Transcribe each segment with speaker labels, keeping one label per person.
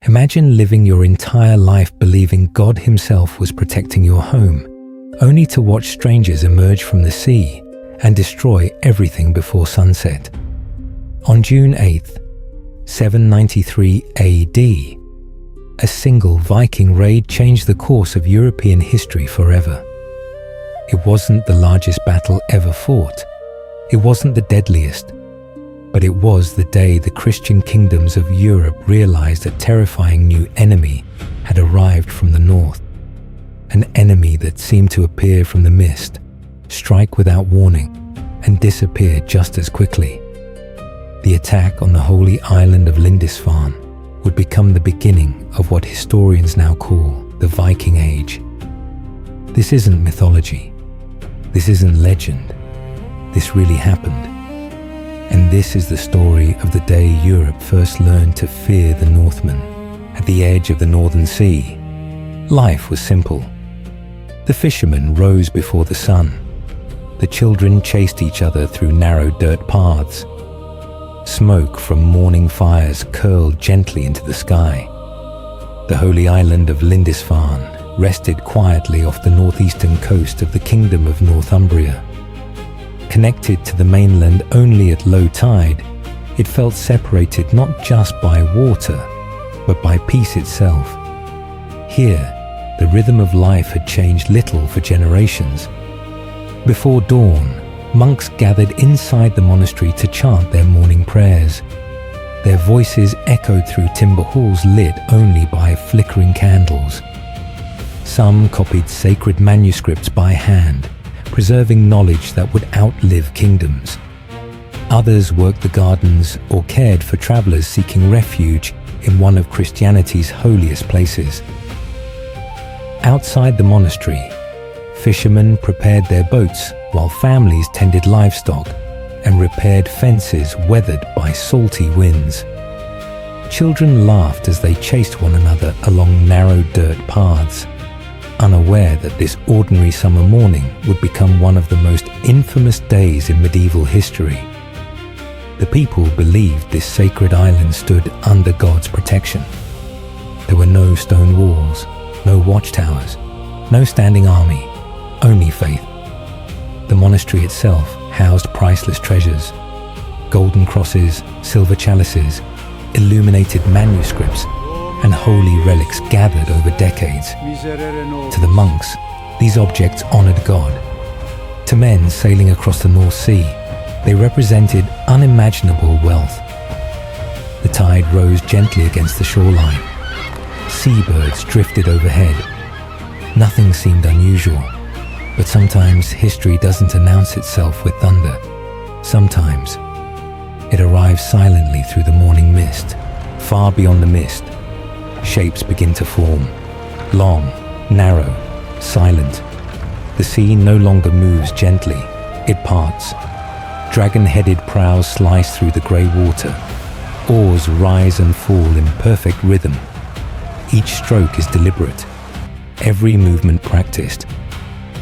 Speaker 1: Imagine living your entire life believing God Himself was protecting your home, only to watch strangers emerge from the sea and destroy everything before sunset. On June 8th, 793 AD, a single Viking raid changed the course of European history forever. It wasn't the largest battle ever fought. It wasn't the deadliest. But it was the day the Christian kingdoms of Europe realized a terrifying new enemy had arrived from the north. An enemy that seemed to appear from the mist, strike without warning, and disappear just as quickly. The attack on the holy island of Lindisfarne would become the beginning of what historians now call the Viking Age. This isn't mythology. This isn't legend. This really happened. And this is the story of the day Europe first learned to fear the Northmen. At the edge of the Northern Sea, life was simple. The fishermen rose before the sun. The children chased each other through narrow dirt paths. Smoke from morning fires curled gently into the sky. The holy island of Lindisfarne rested quietly off the northeastern coast of the Kingdom of Northumbria. Connected to the mainland only at low tide, it felt separated not just by water, but by peace itself. Here, the rhythm of life had changed little for generations. Before dawn, monks gathered inside the monastery to chant their morning prayers. Their voices echoed through timber halls lit only by flickering candles. Some copied sacred manuscripts by hand, preserving knowledge that would outlive kingdoms. Others worked the gardens or cared for travelers seeking refuge in one of Christianity's holiest places. Outside the monastery, fishermen prepared their boats while families tended livestock and repaired fences weathered by salty winds. Children laughed as they chased one another along narrow dirt paths, unaware that this ordinary summer morning would become one of the most infamous days in medieval history. The people believed this sacred island stood under God's protection. There were no stone walls, no watchtowers, no standing army, only faith. The monastery itself housed priceless treasures: golden crosses, silver chalices, illuminated manuscripts, and holy relics gathered over decades. To the monks, these objects honored God. To men sailing across the North Sea, they represented unimaginable wealth. The tide rose gently against the shoreline. Seabirds drifted overhead. Nothing seemed unusual, but sometimes history doesn't announce itself with thunder. Sometimes it arrives silently through the morning mist. Far beyond the mist, shapes begin to form. Long, narrow, silent. The sea no longer moves gently, it parts. Dragon-headed prows slice through the grey water. Oars rise and fall in perfect rhythm. Each stroke is deliberate, every movement practiced.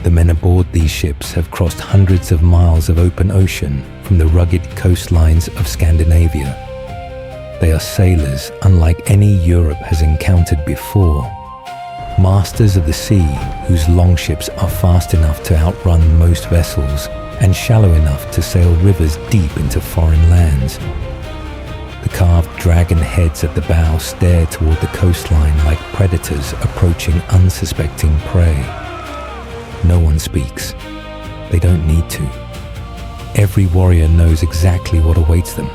Speaker 1: The men aboard these ships have crossed hundreds of miles of open ocean from the rugged coastlines of Scandinavia. They are sailors unlike any Europe has encountered before. Masters of the sea whose longships are fast enough to outrun most vessels and shallow enough to sail rivers deep into foreign lands. The carved dragon heads at the bow stare toward the coastline like predators approaching unsuspecting prey. No one speaks. They don't need to. Every warrior knows exactly what awaits them.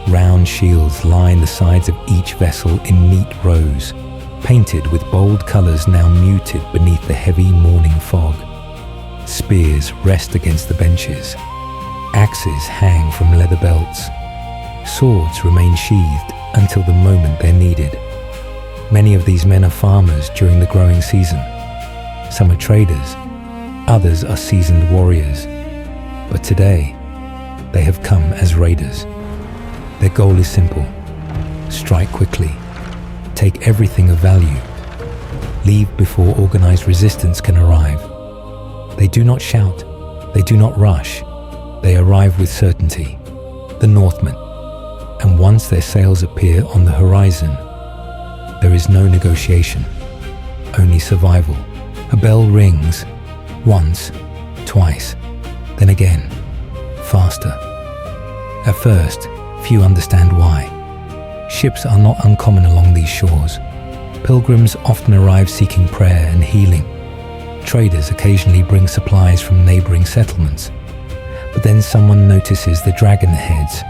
Speaker 1: Round shields line the sides of each vessel in neat rows, painted with bold colors now muted beneath the heavy morning fog. Spears rest against the benches. Axes hang from leather belts. Swords remain sheathed until the moment they're needed. Many of these men are farmers during the growing season. Some are traders. Others are seasoned warriors. But today, they have come as raiders. Their goal is simple: strike quickly, take everything of value, leave before organized resistance can arrive. They do not shout, they do not rush, they arrive with certainty, the Northmen, and once their sails appear on the horizon, There is no negotiation, only survival. A bell rings, once, twice, then again, faster. At first, few understand why. Ships are not uncommon along these shores. Pilgrims often arrive seeking prayer and healing. Traders occasionally bring supplies from neighboring settlements. But then someone notices the dragon heads.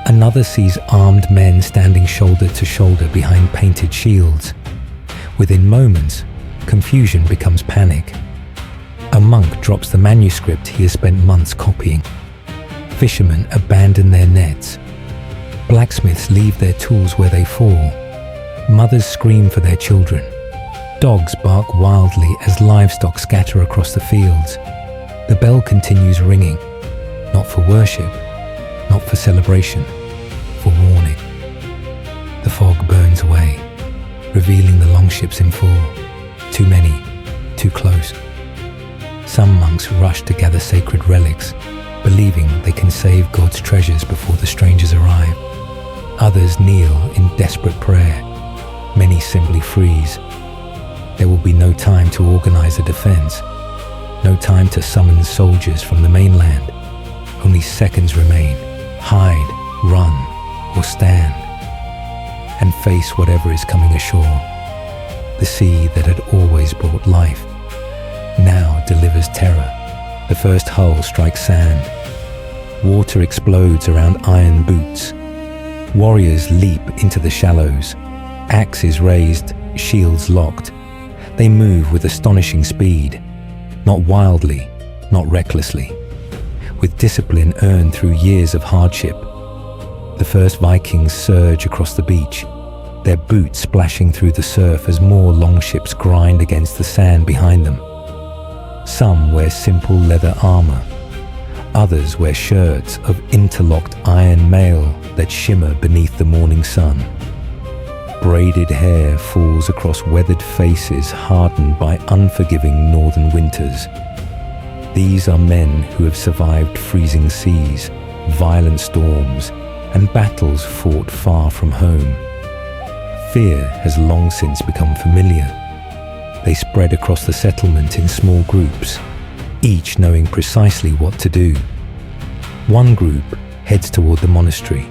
Speaker 1: Another sees armed men standing shoulder to shoulder behind painted shields. Within moments, confusion becomes panic. A monk drops the manuscript he has spent months copying. Fishermen abandon their nets. Blacksmiths leave their tools where they fall. Mothers scream for their children. Dogs bark wildly as livestock scatter across the fields. The bell continues ringing, not for worship, not for celebration, for warning. The fog burns away, revealing the longships in full. Too many, too close. Some monks rush to gather sacred relics, believing they can save God's treasures before the strangers arrive. Others kneel in desperate prayer. Many simply freeze. There will be no time to organize a defense, no time to summon soldiers from the mainland. Only seconds remain. Hide, run, or stand, and face whatever is coming ashore. The sea that had always brought life now delivers terror. The first hull strikes sand. Water explodes around iron boots. Warriors leap into the shallows. Axes raised, shields locked. They move with astonishing speed, not wildly, not recklessly, with discipline earned through years of hardship. The first Vikings surge across the beach, their boots splashing through the surf as more longships grind against the sand behind them. Some wear simple leather armor. Others wear shirts of interlocked iron mail that shimmer beneath the morning sun. Braided hair falls across weathered faces hardened by unforgiving northern winters. These are men who have survived freezing seas, violent storms, and battles fought far from home. Fear has long since become familiar. They spread across the settlement in small groups, each knowing precisely what to do. One group heads toward the monastery.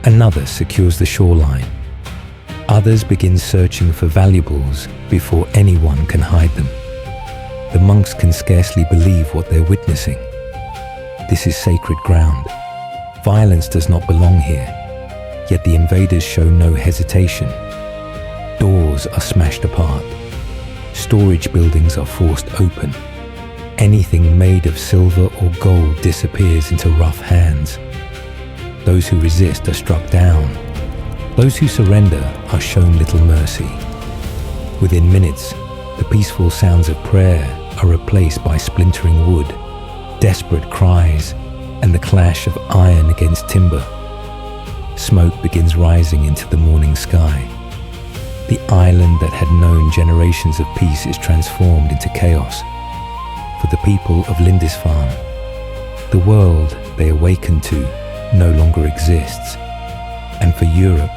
Speaker 1: Another secures the shoreline. Others begin searching for valuables before anyone can hide them. The monks can scarcely believe what they're witnessing. This is sacred ground. Violence does not belong here, yet the invaders show no hesitation. Doors are smashed apart. Storage buildings are forced open. Anything made of silver or gold disappears into rough hands. Those who resist are struck down. Those who surrender are shown little mercy. Within minutes, the peaceful sounds of prayer are replaced by splintering wood, desperate cries, and the clash of iron against timber. Smoke begins rising into the morning sky. The island that had known generations of peace is transformed into chaos. For the people of Lindisfarne, the world they awakened to no longer exists. And for Europe,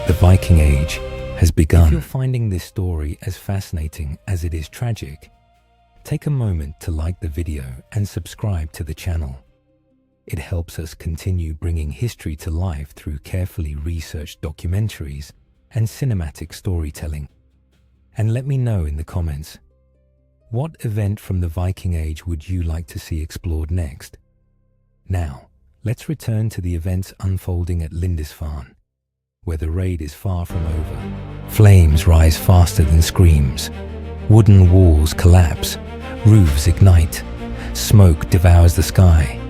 Speaker 1: the Viking Age has begun. If you're finding this story as fascinating as it is tragic, take a moment to like the video and subscribe to the channel. It helps us continue bringing history to life through carefully researched documentaries and cinematic storytelling. And let me know in the comments, what event from the Viking Age would you like to see explored next? Now, let's return to the events unfolding at Lindisfarne, where the raid is far from over. Flames rise faster than screams. Wooden walls collapse. Roofs ignite. Smoke devours the sky.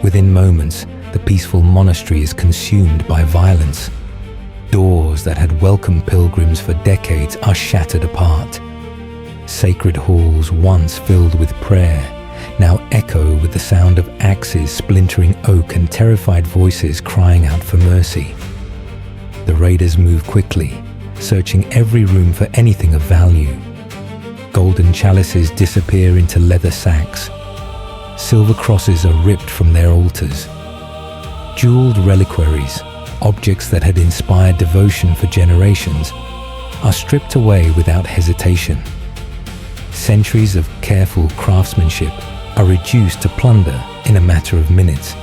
Speaker 1: Within moments, the peaceful monastery is consumed by violence. Doors that had welcomed pilgrims for decades are shattered apart. Sacred halls once filled with prayer now echo with the sound of axes splintering oak and terrified voices crying out for mercy. The raiders move quickly, searching every room for anything of value. Golden chalices disappear into leather sacks. Silver crosses are ripped from their altars. Jeweled reliquaries, Objects that had inspired devotion for generations are stripped away without hesitation. Centuries of careful craftsmanship are reduced to plunder in a matter of minutes.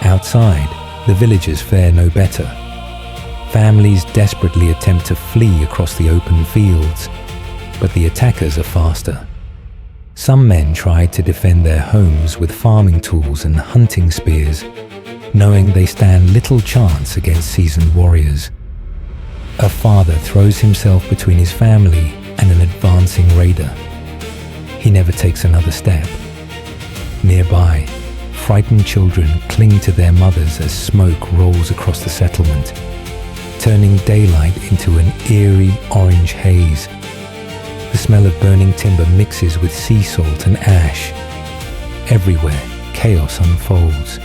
Speaker 1: Outside, the villagers fare no better. Families desperately attempt to flee across the open fields, but the attackers are faster. Some men try to defend their homes with farming tools and hunting spears, knowing they stand little chance against seasoned warriors. A father throws himself between his family and an advancing raider. He never takes another step. Nearby, frightened children cling to their mothers as smoke rolls across the settlement, turning daylight into an eerie orange haze. The smell of burning timber mixes with sea salt and ash. Everywhere, chaos unfolds.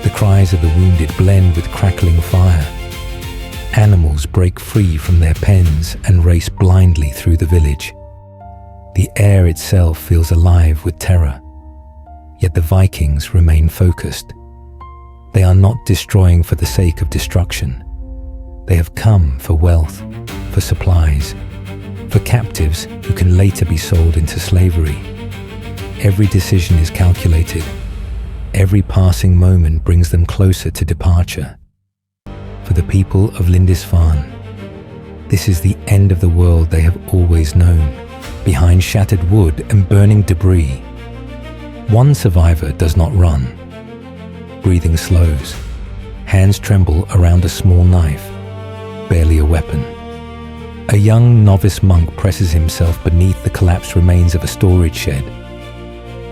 Speaker 1: The cries of the wounded blend with crackling fire. Animals break free from their pens and race blindly through the village. The air itself feels alive with terror. Yet the Vikings remain focused. They are not destroying for the sake of destruction. They have come for wealth, for supplies, for captives who can later be sold into slavery. Every decision is calculated. Every passing moment brings them closer to departure. For the people of Lindisfarne, this is the end of the world they have always known, behind shattered wood and burning debris. One survivor does not run. Breathing slows. Hands tremble around a small knife, barely a weapon. A young novice monk presses himself beneath the collapsed remains of a storage shed.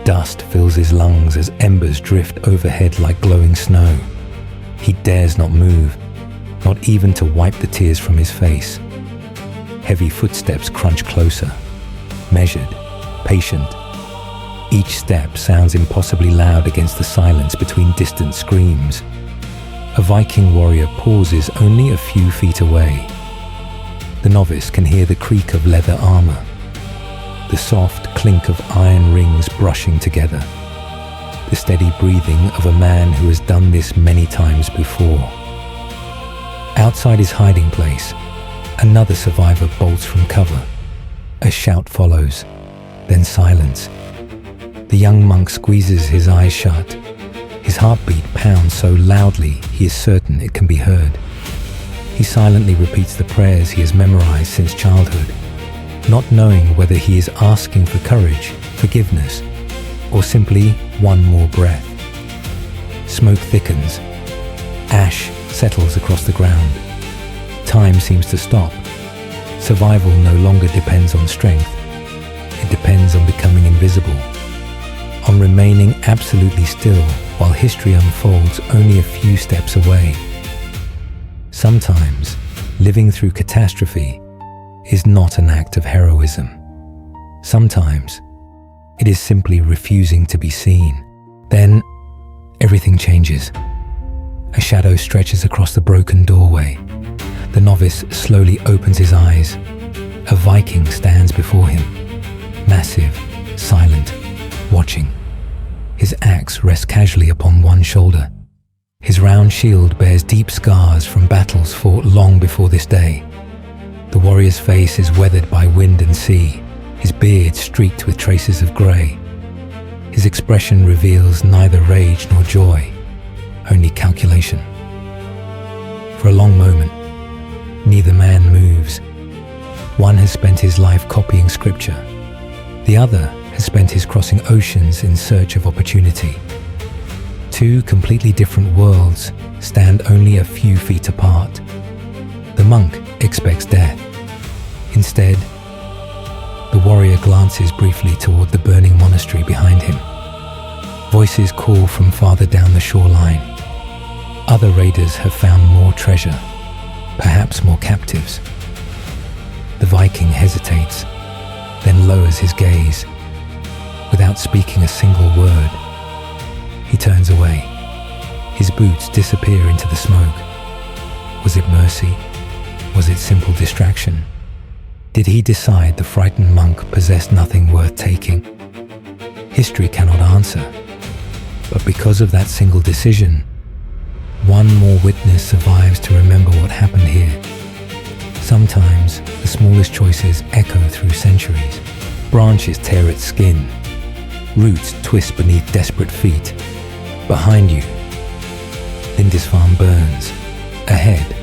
Speaker 1: Dust fills his lungs as embers drift overhead like glowing snow. He dares not move, not even to wipe the tears from his face. Heavy footsteps crunch closer, measured, patient. Each step sounds impossibly loud against the silence between distant screams. A Viking warrior pauses only a few feet away. The novice can hear the creak of leather armor, the soft clink of iron rings brushing together, the steady breathing of a man who has done this many times before. Outside his hiding place, another survivor bolts from cover. A shout follows, then silence. The young monk squeezes his eyes shut. His heartbeat pounds so loudly he is certain it can be heard. He silently repeats the prayers he has memorized since childhood, not knowing whether he is asking for courage, forgiveness, or simply one more breath. Smoke thickens. Ash settles across the ground. Time seems to stop. Survival no longer depends on strength. It depends on becoming invisible, on remaining absolutely still while history unfolds only a few steps away. Sometimes, living through catastrophe is not an act of heroism. Sometimes, it is simply refusing to be seen. Then, everything changes. A shadow stretches across the broken doorway. The novice slowly opens his eyes. A Viking stands before him, massive, silent, watching. His axe rests casually upon one shoulder. His round shield bears deep scars from battles fought long before this day. The warrior's face is weathered by wind and sea, his beard streaked with traces of grey. His expression reveals neither rage nor joy, only calculation. For a long moment, neither man moves. One has spent his life copying scripture. The other has spent his crossing oceans in search of opportunity. Two completely different worlds stand only a few feet apart. The monk expects death. Instead, the warrior glances briefly toward the burning monastery behind him. Voices call from farther down the shoreline. Other raiders have found more treasure, perhaps more captives. The Viking hesitates, then lowers his gaze. Without speaking a single word, he turns away. His boots disappear into the smoke. Was it mercy? Was it simple distraction? Did he decide the frightened monk possessed nothing worth taking? History cannot answer. But because of that single decision, one more witness survives to remember what happened here. Sometimes the smallest choices echo through centuries. Branches tear at skin. Roots twist beneath desperate feet. Behind you, Lindisfarne burns. Ahead,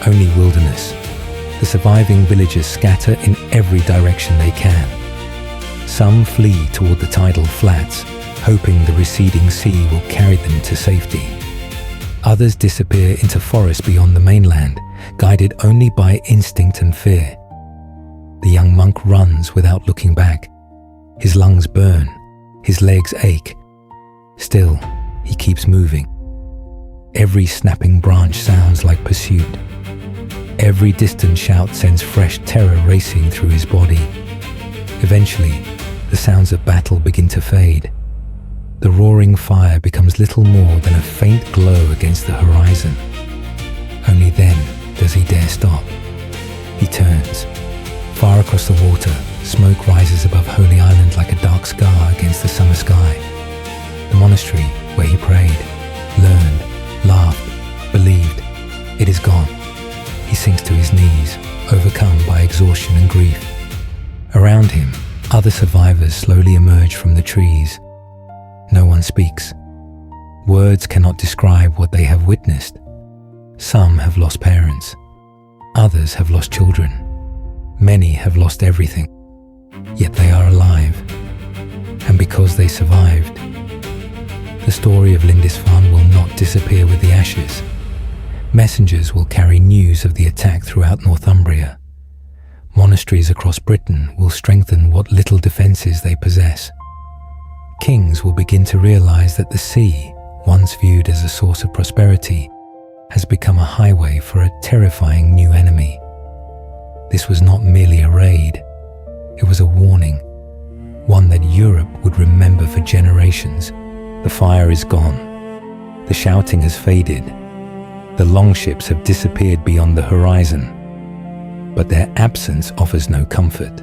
Speaker 1: only wilderness. The surviving villagers scatter in every direction they can. Some flee toward the tidal flats, hoping the receding sea will carry them to safety. Others disappear into forests beyond the mainland, guided only by instinct and fear. The young monk runs without looking back. His lungs burn, his legs ache. Still, he keeps moving. Every snapping branch sounds like pursuit. Every distant shout sends fresh terror racing through his body. Eventually, the sounds of battle begin to fade. The roaring fire becomes little more than a faint glow against the horizon. Only then does he dare stop. He turns. Far across the water, smoke rises above Holy Island like a dark scar against the summer sky. The monastery where he prayed, learned, laughed, believed, it is gone. He sinks to his knees, overcome by exhaustion and grief. Around him, other survivors slowly emerge from the trees. No one speaks. Words cannot describe what they have witnessed. Some have lost parents. Others have lost children. Many have lost everything. Yet they are alive. And because they survived, the story of Lindisfarne will not disappear with the ashes. Messengers will carry news of the attack throughout Northumbria. Monasteries across Britain will strengthen what little defences they possess. Kings will begin to realize that the sea, once viewed as a source of prosperity, has become a highway for a terrifying new enemy. This was not merely a raid. It was a warning, one that Europe would remember for generations. The fire is gone. The shouting has faded. The longships have disappeared beyond the horizon. But their absence offers no comfort.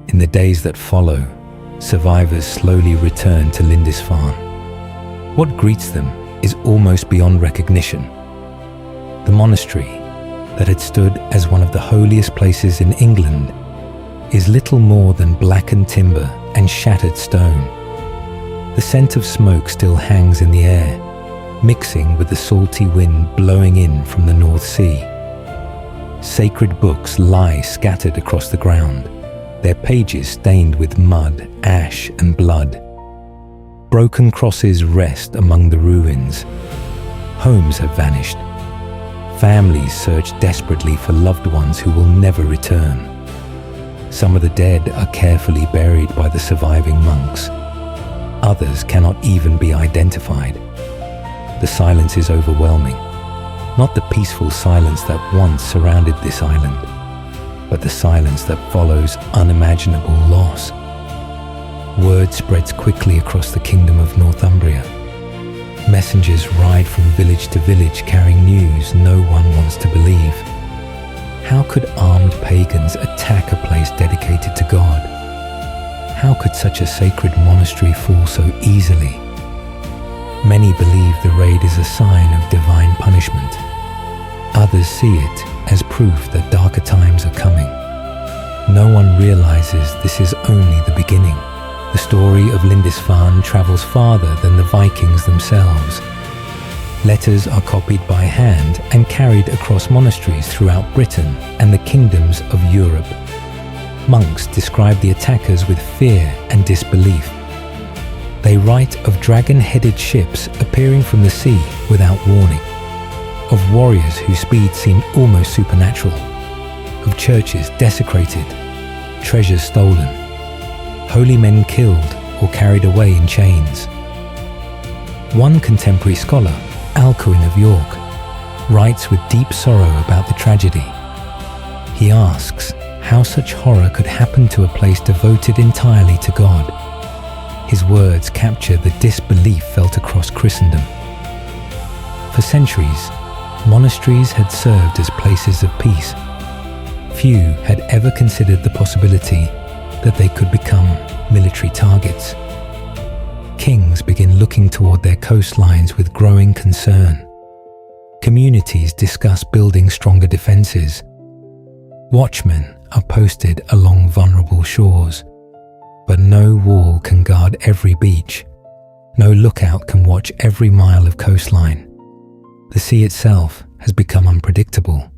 Speaker 1: In the days that follow, survivors slowly return to Lindisfarne. What greets them is almost beyond recognition. The monastery, that had stood as one of the holiest places in England, is little more than blackened timber and shattered stone. The scent of smoke still hangs in the air, mixing with the salty wind blowing in from the North Sea. Sacred books lie scattered across the ground, their pages stained with mud, ash, and blood. Broken crosses rest among the ruins. Homes have vanished. Families search desperately for loved ones who will never return. Some of the dead are carefully buried by the surviving monks. Others cannot even be identified. The silence is overwhelming. Not the peaceful silence that once surrounded this island, but the silence that follows unimaginable loss. Word spreads quickly across the kingdom of Northumbria. Messengers ride from village to village carrying news no one wants to believe. How could armed pagans attack a place dedicated to God? How could such a sacred monastery fall so easily? Many believe the raid is a sign of divine punishment. Others see it as proof that darker times are coming. No one realizes this is only the beginning. The story of Lindisfarne travels farther than the Vikings themselves. Letters are copied by hand and carried across monasteries throughout Britain and the kingdoms of Europe. Monks describe the attackers with fear and disbelief. They write of dragon-headed ships appearing from the sea without warning, of warriors whose speed seemed almost supernatural, of churches desecrated, treasures stolen, holy men killed or carried away in chains. One contemporary scholar, Alcuin of York, writes with deep sorrow about the tragedy. He asks how such horror could happen to a place devoted entirely to God. His words capture the disbelief felt across Christendom. For centuries, monasteries had served as places of peace. Few had ever considered the possibility that they could become military targets. Kings begin looking toward their coastlines with growing concern. Communities discuss building stronger defenses. Watchmen are posted along vulnerable shores. But no wall can guard every beach. No lookout can watch every mile of coastline. The sea itself has become unpredictable.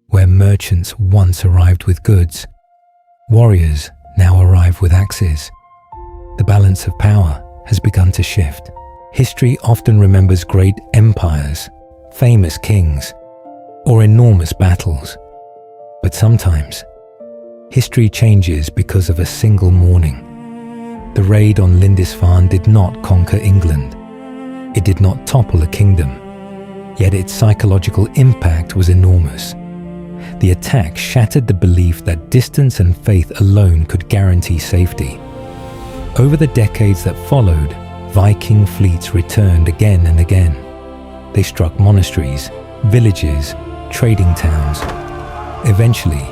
Speaker 1: Where merchants once arrived with goods, warriors now arrive with axes. The balance of power has begun to shift. History often remembers great empires, famous kings, or enormous battles. But sometimes, history changes because of a single morning. The raid on Lindisfarne did not conquer England. It did not topple a kingdom. Yet its psychological impact was enormous. The attack shattered the belief that distance and faith alone could guarantee safety. Over the decades that followed, Viking fleets returned again and again. They struck monasteries, villages, trading towns, eventually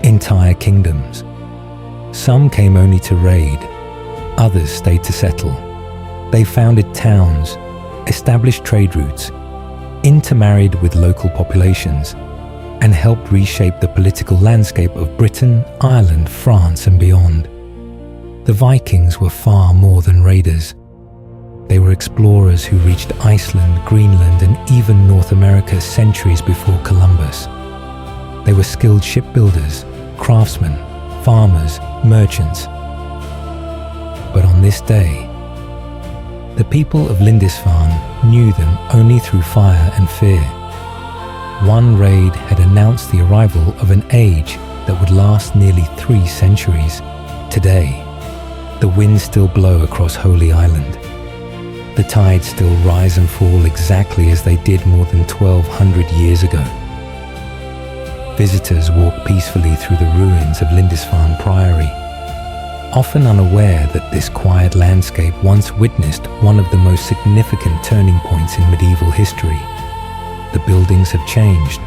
Speaker 1: entire kingdoms. Some came only to raid, others stayed to settle. They founded towns, established trade routes, intermarried with local populations, and helped reshape the political landscape of Britain, Ireland, France, and beyond. The Vikings were far more than raiders. They were explorers who reached Iceland, Greenland, and even North America centuries before Columbus. They were skilled shipbuilders, craftsmen, farmers, merchants. But on this day, the people of Lindisfarne knew them only through fire and fear. One raid had announced the arrival of an age that would last nearly 3 centuries. Today, the winds still blow across Holy Island. The tides still rise and fall exactly as they did more than 1,200 years ago. Visitors walk peacefully through the ruins of Lindisfarne Priory, often unaware that this quiet landscape once witnessed one of the most significant turning points in medieval history. The buildings have changed,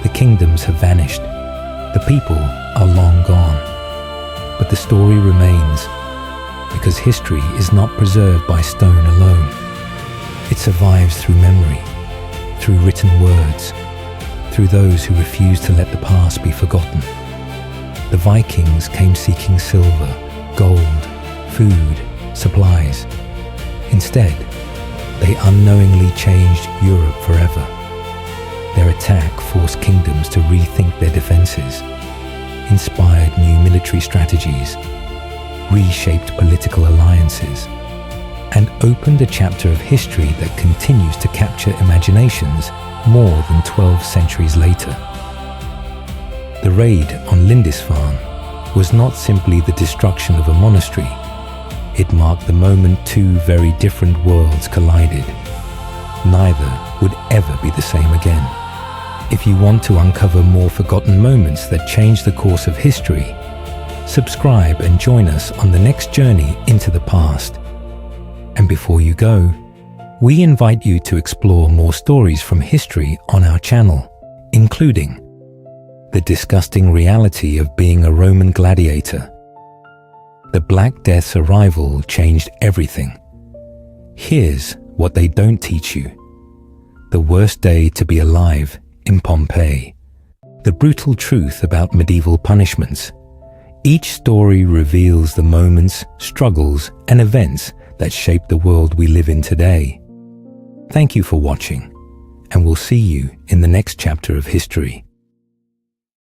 Speaker 1: the kingdoms have vanished, the people are long gone. But the story remains, because history is not preserved by stone alone. It survives through memory, through written words, through those who refuse to let the past be forgotten. The Vikings came seeking silver, gold, food, supplies. Instead, they unknowingly changed Europe forever. Their attack forced kingdoms to rethink their defenses, inspired new military strategies, reshaped political alliances, and opened a chapter of history that continues to capture imaginations more than 12 centuries later. The raid on Lindisfarne was not simply the destruction of a monastery. It marked the moment 2 very different worlds collided. Neither would ever be the same again. If you want to uncover more forgotten moments that changed the course of history, subscribe and join us on the next journey into the past. And before you go, we invite you to explore more stories from history on our channel, including the disgusting reality of being a Roman gladiator. The Black Death's arrival changed everything. Here's what they don't teach you. The worst day to be alive in Pompeii. The brutal truth about medieval punishments. Each story reveals the moments, struggles, and events that shape the world we live in today. Thank you for watching, and we'll see you in the next chapter of history.